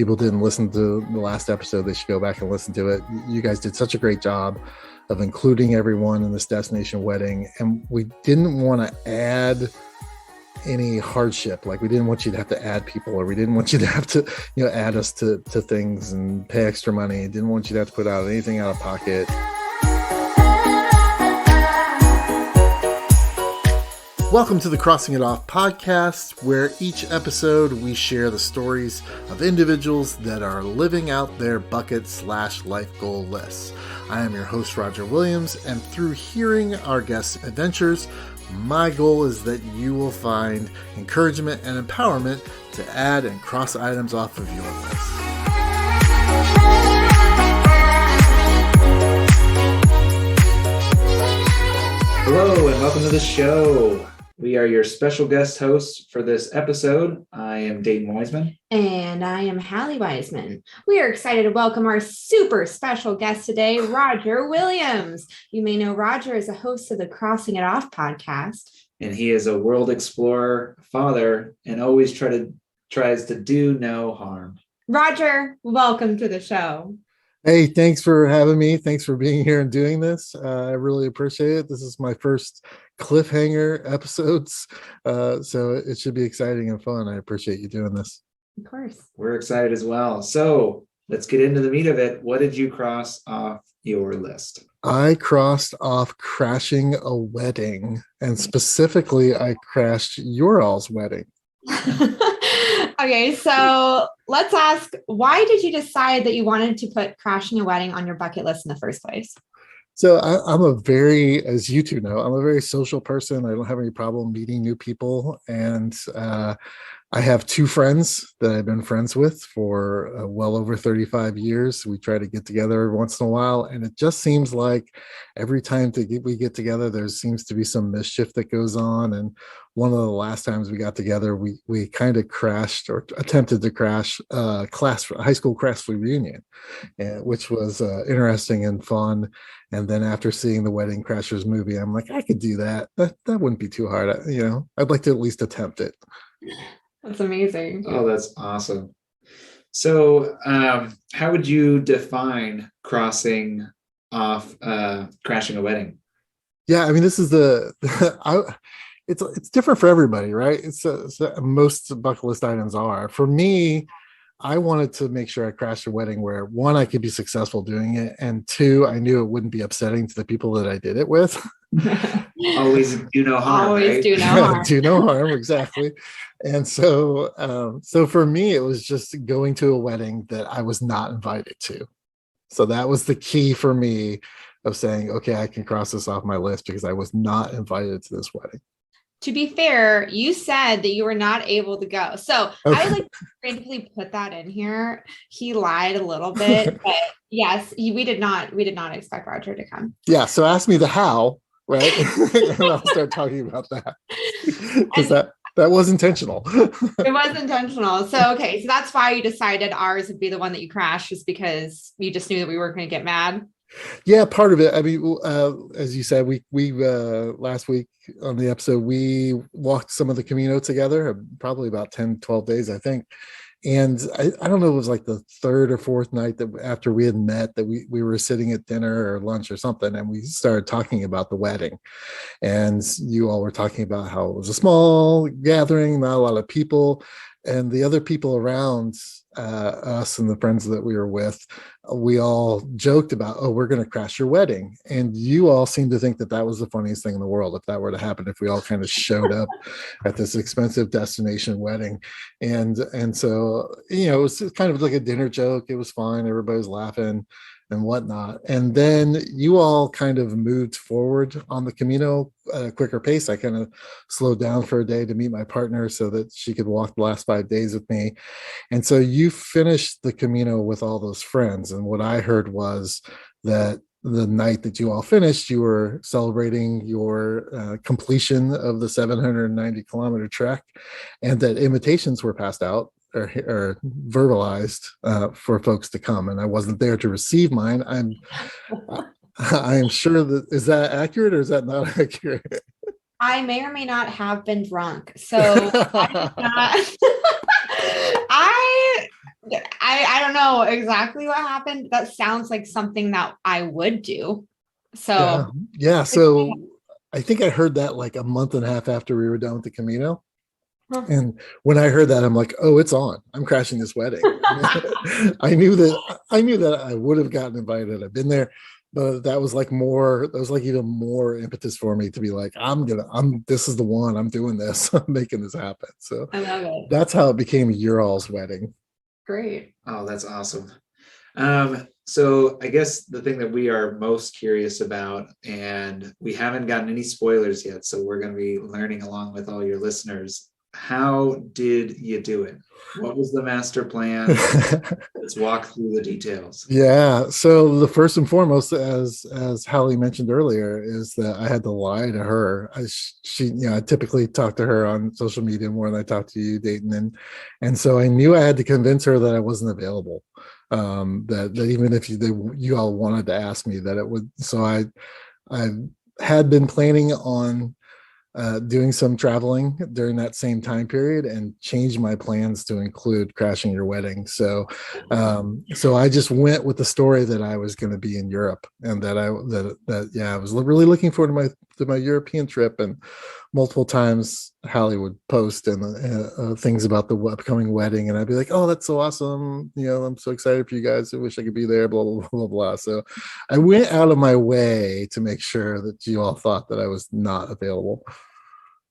people didn't listen to the last episode, they should go back and listen to it. You guys did such a great job of including everyone in this destination wedding. And we didn't want to add any hardship. Like, we didn't want you to have to add people, or we didn't want you to have to, add us to things and pay extra money. Didn't want you to have to put out anything out of pocket. Welcome to the Crossing It Off podcast, where each episode we share the stories of individuals that are living out their bucket/life goal lists. I am your host, Roger Williams, and through hearing our guests' adventures, my goal is that you will find encouragement and empowerment to add and cross items off of your list. Hello, and welcome to the show. We are your special guest hosts for this episode. I am Dayton Wiseman. And I am Hallie Wiseman. We are excited to welcome our super special guest today, Roger Williams. You may know Roger as a host of the Crossing It Off podcast. And he is a world explorer, father, and always tries to do no harm. Roger, welcome to the show. Hey, thanks for having me. Thanks for being here and doing this. I really appreciate it. This is my first cliffhanger episodes, so it should be exciting and fun. I appreciate you doing this. Of course. We're excited as well. So let's get into the meat of it. What did you cross off your list? I crossed off crashing a wedding, and specifically, I crashed your all's wedding. Okay, so let's ask, why did you decide that you wanted to put crashing a wedding on your bucket list in the first place? So I'm a very, as you two know, I'm a very social person. I don't have any problem meeting new people. And I have two friends that I've been friends with for well over 35 years. We try to get together every once in a while. And it just seems like every time we get together, there seems to be some mischief that goes on. And one of the last times we got together, we kind of crashed or attempted to crash a high school class reunion, which was interesting and fun. And then after seeing the Wedding Crashers movie, I'm like, I could do that. That wouldn't be too hard. I'd like to at least attempt it. That's amazing. Oh, that's awesome. So how would you define crossing off, crashing a wedding? Yeah, I mean, this is it's different for everybody, right? It's most bucket list items are. For me, I wanted to make sure I crashed a wedding where, one, I could be successful doing it, and two, I knew it wouldn't be upsetting to the people that I did it with. Always do no harm. Always right? do no harm. Do no harm, exactly. And so for me, it was just going to a wedding that I was not invited to. So that was the key for me of saying, okay, I can cross this off my list because I was not invited to this wedding. To be fair, you said that you were not able to go. So okay. I would like to briefly put that in here. He lied a little bit, but yes, we did not expect Roger to come. Yeah. So ask me the how, right? And I'll start talking about that. Because that was intentional. It was intentional. So, okay. So that's why you decided ours would be the one that you crashed, just because you just knew that we weren't going to get mad. Yeah, part of it. I mean, as you said, we last week on the episode, we walked some of the Camino together, probably about 10, 12 days, I think. And I don't know, it was like the third or fourth night that after we had met that we were sitting at dinner or lunch or something, and we started talking about the wedding. And you all were talking about how it was a small gathering, not a lot of people. And the other people around us and the friends that we were with, we all joked about, oh, we're going to crash your wedding. And you all seemed to think that was the funniest thing in the world if that were to happen, if we all kind of showed up at this expensive destination wedding. And so, it was kind of like a dinner joke. It was fine. Everybody was laughing and whatnot. And then you all kind of moved forward on the Camino at a quicker pace. I kind of slowed down for a day to meet my partner so that she could walk the last 5 days with me. And so you finished the Camino with all those friends. And what I heard was that the night that you all finished, you were celebrating your completion of the 790 kilometer trek, and that invitations were passed out or verbalized for folks to come, and I wasn't there to receive mine. I am sure that, is that accurate or is that not accurate? I may or may not have been drunk, so I I don't know exactly what happened. That sounds like something that I would do. Yeah. So Yeah. So I think I heard that like a month and a half after we were done with the Camino. huh. And when I heard that, I'm like, oh, it's on. I'm crashing this wedding. I knew that I would have gotten invited. I've been there, but that was like even more impetus for me to be like, this is the one. I'm doing this. I'm making this happen. So I love it. that's how it became your all's wedding. Great. Oh, that's awesome. So I guess the thing that we are most curious about, and we haven't gotten any spoilers yet, so we're going to be learning along with all your listeners. How did you do it? What was the master plan? Let's walk through the details. Yeah. So the first and foremost, as Hallie mentioned earlier, is that I had to lie to her. I typically talk to her on social media more than I talk to you, Dayton, and so I knew I had to convince her that I wasn't available. That even if you all wanted to ask me, that it would. So I had been planning on doing some traveling during that same time period and changed my plans to include crashing your wedding. So I just went with the story that I was going to be in Europe, and that I was really looking forward to my European trip. And multiple times Hallie would post and things about the upcoming wedding, and I'd be like, oh, that's so awesome, I'm so excited for you guys, I wish I could be there, blah blah blah blah blah. So I went out of my way to make sure that you all thought that I was not available.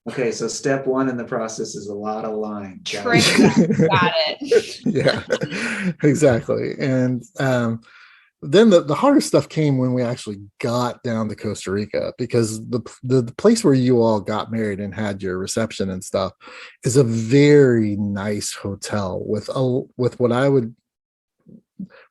Okay, so step one in the process is a lot of lying. Got it. Yeah, exactly. And then the harder stuff came when we actually got down to Costa Rica, because the place where you all got married and had your reception and stuff is a very nice hotel with what I would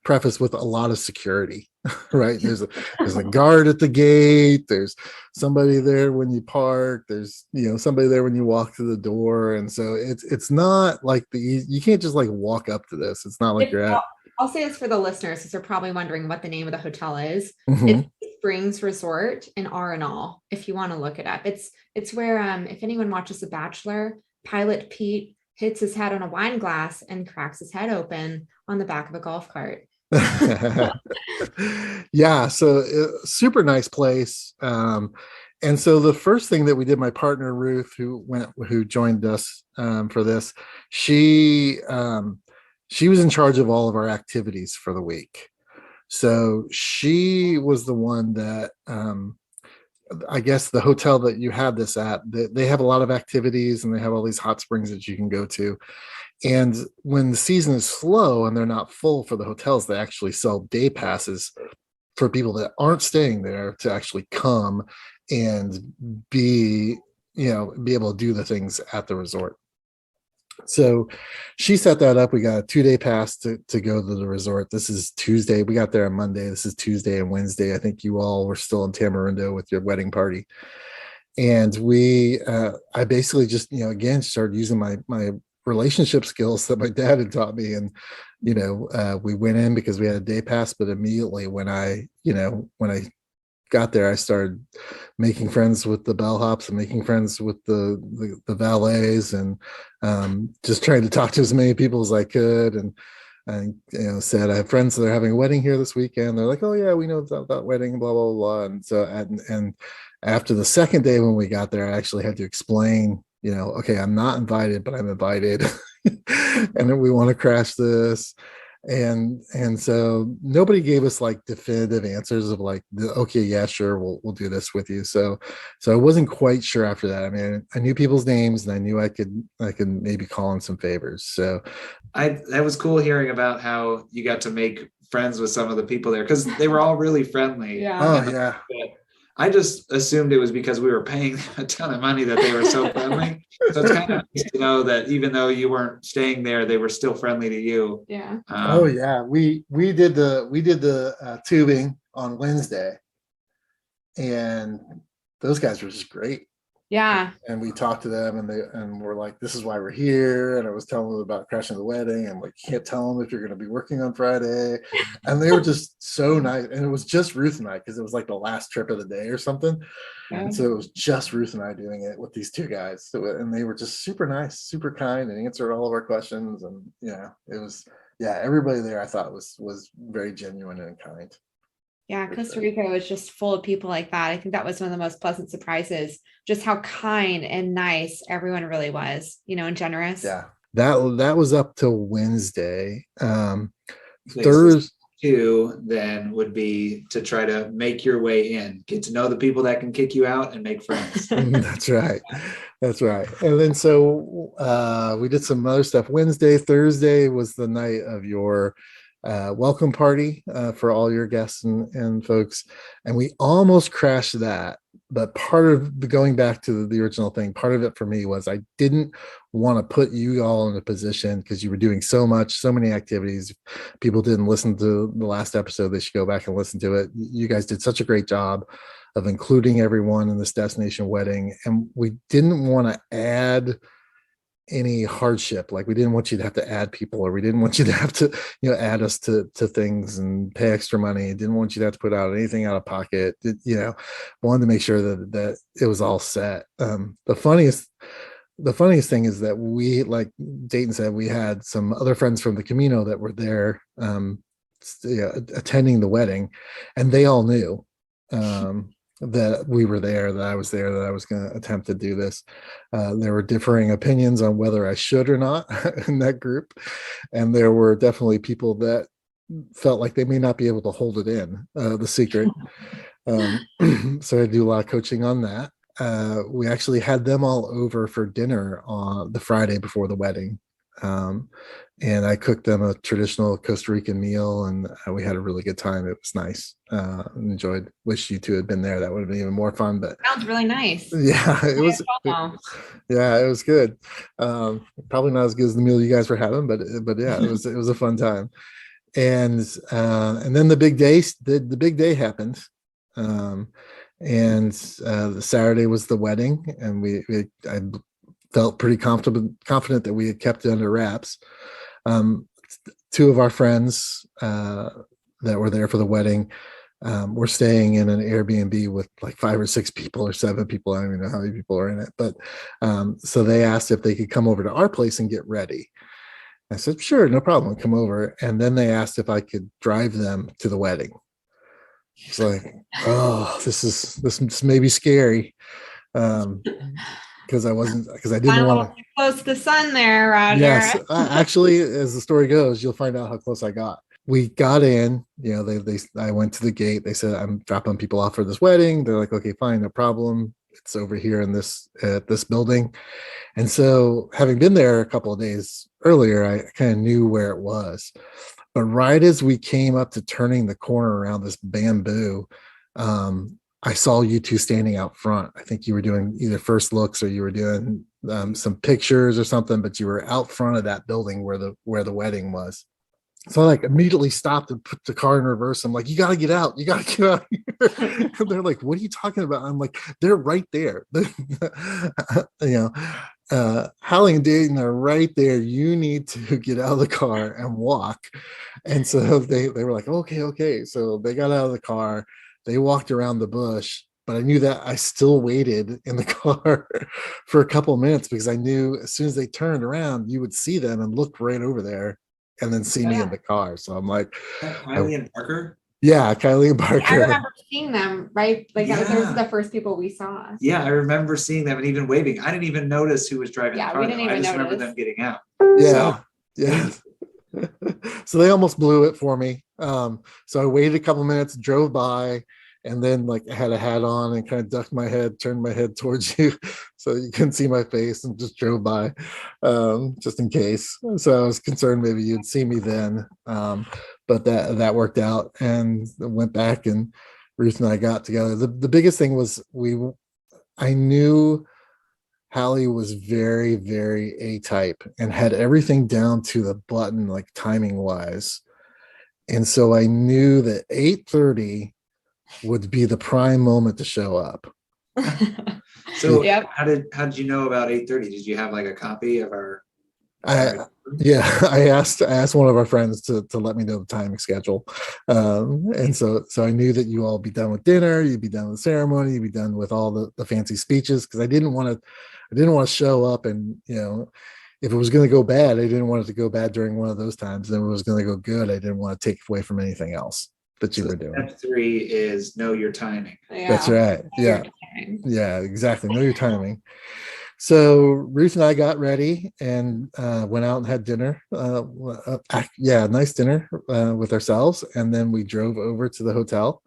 preface with a lot of security. Right, there's a guard at the gate, there's somebody there when you park, there's somebody there when you walk through the door, and so it's not like you can't just like walk up to this. It's not like you're at. I'll say this for the listeners, because they're probably wondering what the name of the hotel is. Mhm. It's Springs Resort in RRR. If you want to look it up, it's where if anyone watches The Bachelor, Pilot Pete hits his head on a wine glass and cracks his head open on the back of a golf cart. Yeah, so super nice place. And so the first thing that we did, my partner Ruth, who joined us for this, she was in charge of all of our activities for the week. So she was the one that I guess the hotel that you had this at, they have a lot of activities, and they have all these hot springs that you can go to. And when the season is slow and they're not full for the hotels, they actually sell day passes for people that aren't staying there to actually come and be able to do the things at the resort. So she set that up. We got a 2-day pass to go to the resort. This is Tuesday. We got there on Monday. This is Tuesday and Wednesday. I think you all were still in Tamarindo with your wedding party. And I basically just, again, started using my relationship skills that my dad had taught me. And, we went in because we had a day pass, but immediately when I got there, I started making friends with the bellhops and making friends with the valets, and just trying to talk to as many people as I could. And said, I have friends that are having a wedding here this weekend. They're like, oh yeah, we know that wedding, blah blah blah. And so and after the second day when we got there, I actually had to explain, okay, I'm not invited, but I'm invited, and then we want to crash this. And so nobody gave us like definitive answers of like, okay, yeah, sure, we'll do this with you. So I wasn't quite sure after that. I mean, I knew people's names, and I knew I could maybe call in some favors. So that was cool hearing about how you got to make friends with some of the people there, because they were all really friendly. Yeah. Oh yeah. I just assumed it was because we were paying a ton of money that they were so friendly. So it's kind of nice to know that even though you weren't staying there, they were still friendly to you. Yeah. Oh yeah. We did the tubing on Wednesday, and those guys were just great. Yeah. And we talked to them, and we're like, this is why we're here. And I was telling them about crashing the wedding, and like, you can't tell them if you're going to be working on Friday. And they were just so nice. And it was just Ruth and I, because it was like the last trip of the day or something. Yeah. And so it was just Ruth and I doing it with these two guys. And they were just super nice, super kind, and answered all of our questions. And yeah, it was Yeah, everybody there I thought was very genuine and kind. Yeah, For Costa sure. Rica was just full of people like that. I think that was one of the most pleasant surprises, just how kind and nice everyone really was, and generous. Yeah, that was up till Wednesday. So Thursday. two then would be to try to make your way in, get to know the people that can kick you out, and make friends. That's right. That's right. And then so we did some other stuff. Thursday was the night of your welcome party for all your guests and folks. And we almost crashed that. But part of the going back to the original thing, part of it for me was I didn't want to put you all in a position because you were doing so much, so many activities. People didn't listen to the last episode. They should go back and listen to it. You guys did such a great job of including everyone in this destination wedding. And we didn't want to add any hardship. Like we didn't want you to have to add people, or we didn't want you to have to, add us to things and pay extra money. Didn't want you to have to put out anything out of pocket. Wanted to make sure that it was all set. The funniest thing is that we, like Dayton said, we had some other friends from the Camino that were there attending the wedding, and they all knew that we were there, that I was there, that I was going to attempt to do this. There were differing opinions on whether I should or not in that group. And there were definitely people that felt like they may not be able to hold it in, the secret. So I do a lot of coaching on that. We actually had them all over for dinner on the Friday before the wedding. And I cooked them a traditional Costa Rican meal, and we had a really good time. It was nice. Enjoyed. Wish you two had been there. That would have been even more fun. But Sounds really nice. yeah, it was. Yeah, it was good. Probably not as good as the meal you guys were having, but yeah, it was a fun time. And then the big day happened. And the Saturday was the wedding, and I felt pretty confident that we had kept it under wraps. Two of our friends that were there for the wedding were staying in an Airbnb with like 5 or 6 people or 7 people. I don't even know how many people are in it, but so they asked if they could come over to our place and get ready. I said, sure, no problem, come over. And then they asked if I could drive them to the wedding. It's like, oh, this may be scary. Because I didn't want to close the sun there, Roger. Yes, actually, as the story goes, you'll find out how close I got. We got in, I went to the gate. They said, I'm dropping people off for this wedding. They're like, okay, fine, no problem. It's over here at this building. And so, having been there a couple of days earlier, I kind of knew where it was. But right as we came up to turning the corner around this bamboo, I saw you two standing out front. I think you were doing either first looks or you were doing some pictures or something, but you were out front of that building where the wedding was. So I like immediately stopped and put the car in reverse. I'm like, you got to get out. You got to get out here. And they're like, what are you talking about? I'm like, they're right there. Hallie and Dayton are right there. You need to get out of the car and walk. And so they were like, okay. So they got out of the car. They walked around the bush, but I knew that I still waited in the car for a couple of minutes because I knew as soon as they turned around, you would see them and look right over there and then see me in the car. So I'm like, Kylie and Parker? Yeah, Kylie and Parker. I remember seeing them, right? Like those were the first people we saw. Yeah, I remember seeing them and even waving. I didn't even notice who was driving the car. I just remember them getting out. Yeah. Yeah. So they almost blew it for me. So I waited a couple minutes, drove by, and then like I had a hat on and kind of ducked my head, turned my head towards you so you couldn't see my face, and just drove by just in case. So I was concerned maybe you'd see me then. But that worked out, and went back, and Ruth and I got together. The biggest thing was I knew Hallie was very, very A-type and had everything down to the button, like timing wise. And so I knew that 8:30 would be the prime moment to show up. So how did you know about 8:30? Did you have like a copy of our? I asked one of our friends to let me know the timing schedule, and so I knew that you all be done with dinner, you'd be done with the ceremony, you'd be done with all the fancy speeches, because I didn't want to show up and if it was going to go bad, I didn't want it to go bad during one of those times. And if it was going to go good, I didn't want to take away from anything else that you were doing. Step 3 is know your timing. That's right. Yeah. Yeah, exactly. Know your timing. So Ruth and I got ready and went out and had dinner. Nice dinner with ourselves. And then we drove over to the hotel.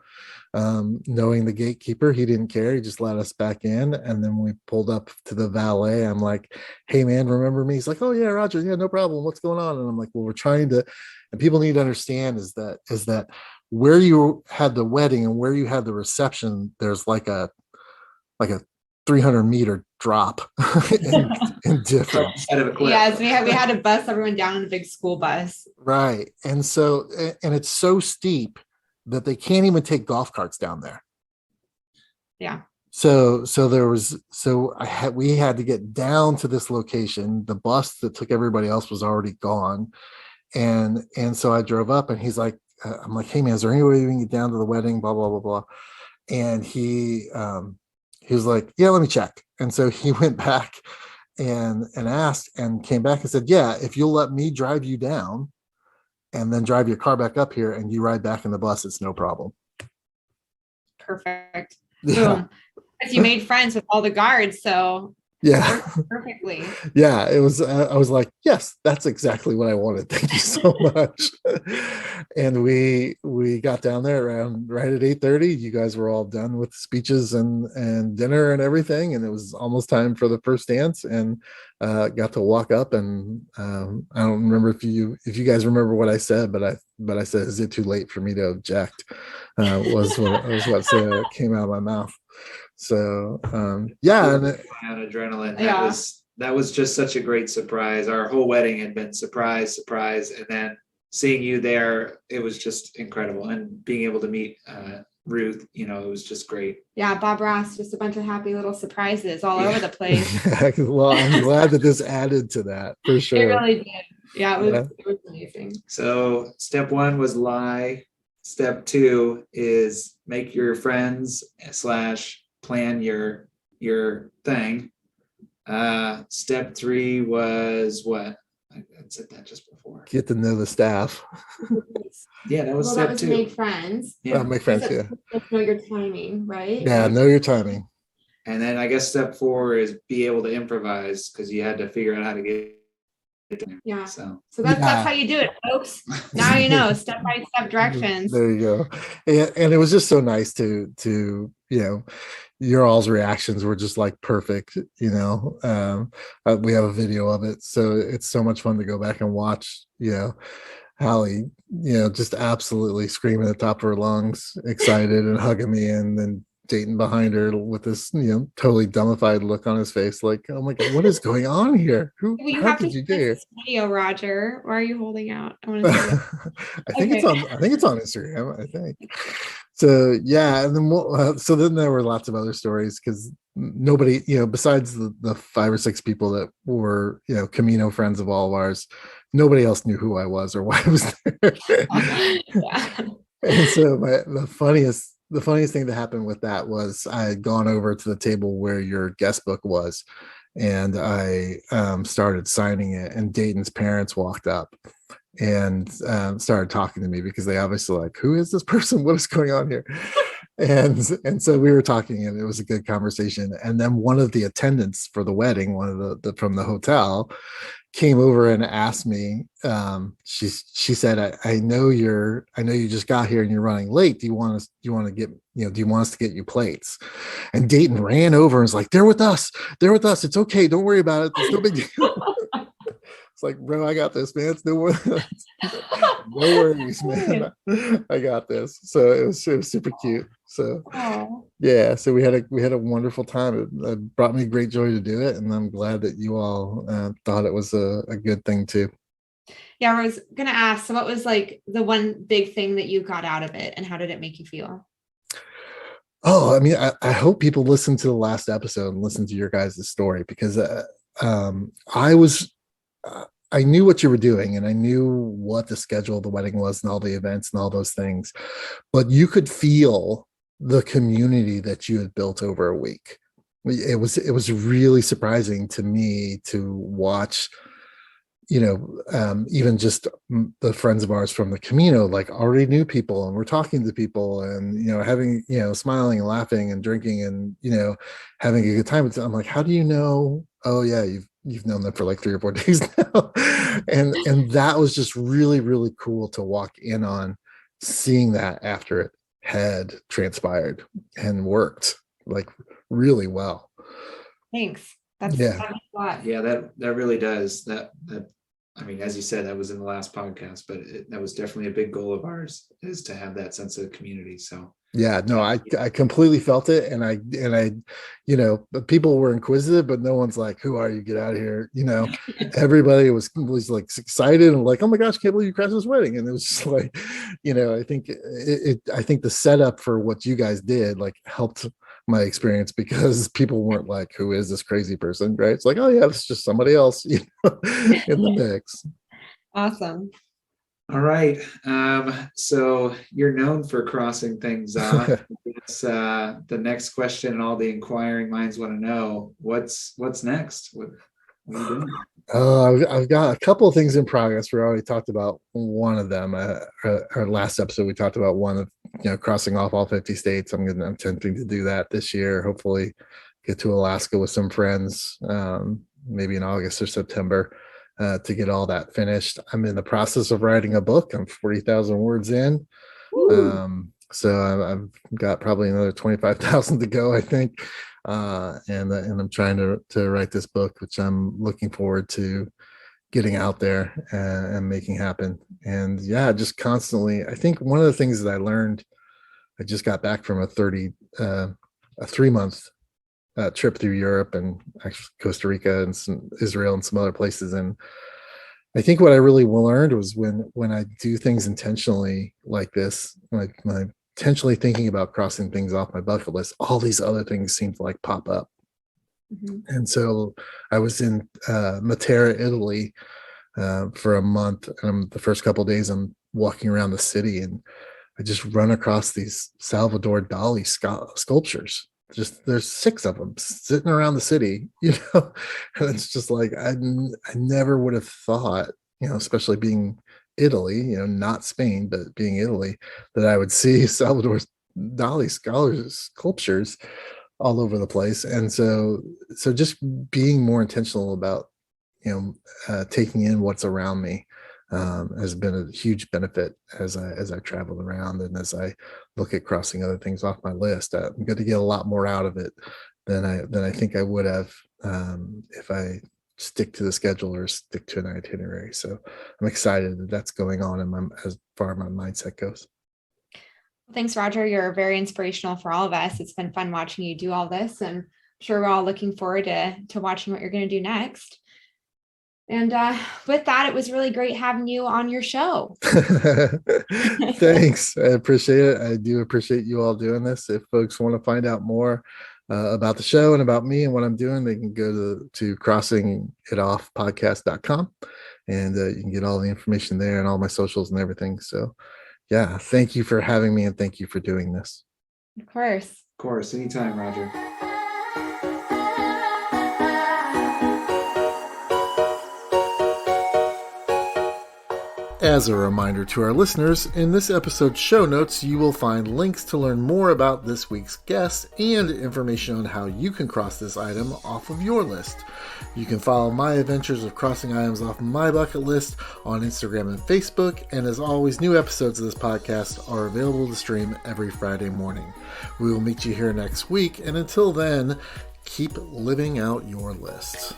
Knowing the gatekeeper, he didn't care. He just let us back in. And then we pulled up to the valet. I'm like, hey man, remember me? He's like, oh yeah, Roger. Yeah, no problem. What's going on? And I'm like, well, we're trying to, and people need to understand is that where you had the wedding and where you had the reception, there's like a 300-meter drop in difference. Yes, we had to bus everyone down in a big school bus. Right. And so, and it's so steep that they can't even take golf carts down there. Yeah. So we had to get down to this location. The bus that took everybody else was already gone. And so I drove up and he's like, I'm like, hey man, is there any way we can get down to the wedding? Blah, blah, blah, blah. And he was like, yeah, let me check. And so he went back and asked and came back and said, yeah, if you'll let me drive you down and then drive your car back up here and you ride back in the bus, it's no problem. Perfect. Yeah. Boom. Because you made friends with all the guards, so yeah, perfectly. Yeah, it was. I was like, yes, that's exactly what I wanted. Thank you so much. And we got down there around right at 8:30. You guys were all done with speeches and dinner and everything, and it was almost time for the first dance. And got to walk up, and I don't remember if you guys remember what I said, but I said, "Is it too late for me to object?" Was what came out of my mouth. So yeah, and adrenaline. Yeah. That was just such a great surprise. Our whole wedding had been surprise, and then seeing you there, it was just incredible. And being able to meet Ruth, it was just great. Yeah, Bob Ross, just a bunch of happy little surprises all over the place. Well, I'm glad that this added to that for sure. It really did. Yeah, it was amazing. So step 1 was lie. Step 2 is make your friends / plan your thing. Step 3 was what? I said that just before. Get to know the staff. Yeah, that was step 2. Make friends. Yeah, make friends. Yeah. Know your timing, right? Yeah, know your timing. And then I guess step 4 is be able to improvise because you had to figure out how to get it there. Yeah. So that's how you do it, folks. Now you know step-by-step directions. There you go. And it was just so nice to your all's reactions were just like perfect. We have a video of it, so it's so much fun to go back and watch. Hallie, just absolutely screaming at the top of her lungs, excited and hugging me, and then Dayton behind her with this, totally dumbified look on his face, like, oh my God, what is going on here? How did you get here? Video, Roger. Why are you holding out? I want to see I think it's on Instagram. I think. So yeah, and then so then there were lots of other stories because nobody, besides the 5 or 6 people that were, Camino friends of all of ours, nobody else knew who I was or why I was there. Yeah. And so the funniest thing that happened with that was I had gone over to the table where your guest book was, and I started signing it, and Dayton's parents walked up and started talking to me because they obviously like, who is this person? What is going on here? And so we were talking, and it was a good conversation. And then one of the attendants for the wedding, one of the from the hotel, came over and asked me, she said, I know you just got here and you're running late. Do you want us to get you plates? And Dayton ran over and was like, they're with us. It's okay. Don't worry about it. It's no big deal. It's like, bro, I got this, man. It's no worries, man. I got this. So it was super cute. So yeah, so we had a wonderful time. It brought me great joy to do it, and I'm glad that you all thought it was a good thing too. Yeah, I was gonna ask, so what was like the one big thing that you got out of it, and how did it make you feel? Oh, I mean, I hope people listen to the last episode and listen to your guys' story, because I knew what you were doing, and I knew what the schedule of the wedding was and all the events and all those things, but you could feel the community that you had built over a week. It was really surprising to me to watch even just the friends of ours from the Camino, like already knew people and we're talking to people and, having, smiling and laughing and drinking and, having a good time. I'm like, how do you know? Oh yeah, you've known them for like 3 or 4 days now. and that was just really, really cool to walk in on, seeing that after it had transpired and worked like really well. Thanks. Yeah. That means a lot. Yeah, that really does. That I mean, as you said, that was in the last podcast, but that was definitely a big goal of ours, is to have that sense of community. So yeah, no, I completely felt it. And I, but people were inquisitive, but no one's like, who are you? Get out of here. Everybody was like excited and like, oh my gosh, can't believe you crashed this wedding. And it was just like, I think I think the setup for what you guys did like helped my experience, because people weren't like, who is this crazy person? Right. It's like, oh yeah, it's just somebody else, in the mix. Awesome. all right. So you're known for crossing things off. It's, the next question and all the inquiring minds want to know, what's next? What are you doing? I've got a couple of things in progress. We already talked about one of them. Our last episode, we talked about one of crossing off all 50 states. I'm attempting to do that this year. Hopefully, get to Alaska with some friends, maybe in August or September, to get all that finished. I'm in the process of writing a book. I'm 40,000 words in. So I've got probably another 25,000 to go, I think. And I'm trying to write this book, which I'm looking forward to getting out there and making happen. And yeah, just constantly, I think one of the things that I learned, I just got back from a 3-month trip through Europe and actually Costa Rica and some Israel and some other places. And I think what I really learned was when I do things intentionally like this, when I intentionally thinking about crossing things off my bucket list, all these other things seem to like pop up. And so I was in Matera, Italy, for a month, and the first couple of days I'm walking around the city and I just run across these Salvador Dali sculptures. Just there's 6 of them sitting around the city, and it's just like I never would have thought, especially being Italy, not Spain, but being Italy, that I would see Salvador Dali sculptures all over the place. And so just being more intentional about, taking in what's around me, has been a huge benefit as I travel around and as I look at crossing other things off my list. I'm going to get a lot more out of it than I think I would have, if I stick to the schedule or stick to an itinerary. So I'm excited that that's going on as far as my mindset goes. Thanks, Roger. You're very inspirational for all of us. It's been fun watching you do all this, and I'm sure we're all looking forward to watching what you're going to do next. And with that, it was really great having you on your show. Thanks. I appreciate it. I do appreciate you all doing this. If folks want to find out more about the show and about me and what I'm doing, they can go to crossingitoffpodcast.com, and you can get all the information there and all my socials and everything. So yeah, thank you for having me, and thank you for doing this. Of course. Of course. Anytime, Roger. As a reminder to our listeners, in this episode's show notes, you will find links to learn more about this week's guest and information on how you can cross this item off of your list. You can follow my adventures of crossing items off my bucket list on Instagram and Facebook, and as always, new episodes of this podcast are available to stream every Friday morning. We will meet you here next week, and until then, keep living out your list.